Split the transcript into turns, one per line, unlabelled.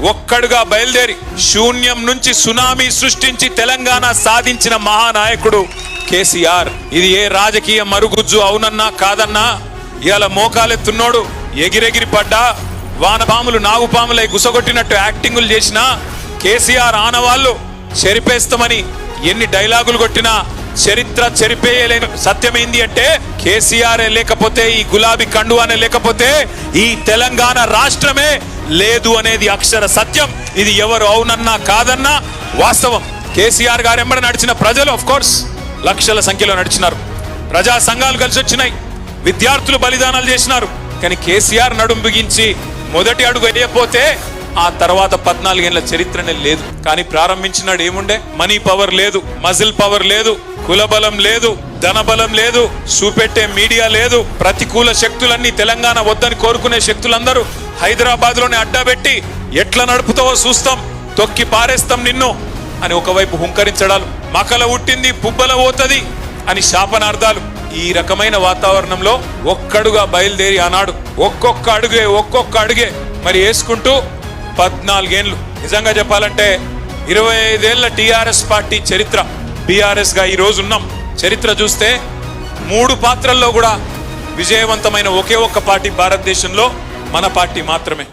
ఒక్కడుగా బయలుదేరి శూన్యం నుంచి సునామీ సృష్టించి తెలంగాణ సాధించిన మహానాయకుడు కేసీఆర్. ఇది ఏ రాజకీయ మరుగుజ్జు అవునన్నా కాదన్నా ఇవాళ మోకాలెత్తున్నోడు ఎగిరెగిరి పడ్డా వానపాములు నాగుపాములై గుసగొట్టినట్టు యాక్టింగులు చేసినా కేసీఆర్ ఆనవాళ్ళు చెరిపేస్తామని ఎన్ని డైలాగులు కొట్టినా చరిత్ర చెరిపేయలేని సత్యమైంది అంటే కేసీఆర్ లేకపోతే, ఈ గులాబీ కండువానే లేకపోతే ఈ తెలంగాణ రాష్ట్రమే లేదు అనేది అక్షర సత్యం. ఇది ఎవరు అవునన్నా కాదన్నా వాస్తవం. కేసీఆర్ గారు ఎంబడి నడిచిన ప్రజలు ఆఫ్ కోర్స్ లక్షల సంఖ్యలో నడిచినారు. ప్రజా సంఘాలు కలిసి వచ్చినాయి, విద్యార్థులు బలిదానాలు చేసినారు. కానీ కేసీఆర్ నడుం బిగించి మొదటి అడుగు వేయకపోతే ఆ తర్వాత 14 ఏళ్ల చరిత్రనే లేదు. కానీ ప్రారంభించినాడు ఏముండే? మనీ పవర్ లేదు, మజిల్ పవర్ లేదు, కులబలం లేదు, ధనబలం లేదు, చూపెట్టే మీడియా లేదు. ప్రతికూల శక్తులన్నీ తెలంగాణ వద్దని కోరుకునే శక్తులందరూ హైదరాబాద్ లోనే అడ్డాబెట్టి ఎట్లా నడుపుతావో చూస్తాం, తొక్కి పారేస్తాం నిన్ను అని ఒకవైపు హుంకరించడాలు, మకల ఉట్టింది పుబ్బల పోతది అని శాపనార్థాలు. ఈ రకమైన వాతావరణంలో ఒక్కడుగా బయలుదేరి ఆనాడు ఒక్కొక్క అడుగే మరి వేసుకుంటూ 14 ఏళ్ళు. నిజంగా చెప్పాలంటే 25 ఏళ్ల టీఆర్ఎస్ పార్టీ చరిత్ర, బీఆర్ఎస్ గా ఈ రోజు ఉన్నాం. చరిత్ర చూస్తే 3 పాత్రల్లో కూడా విజయవంతమైన ఒకే ఒక్క పార్టీ భారతదేశంలో మన పార్టీ మాత్రమే.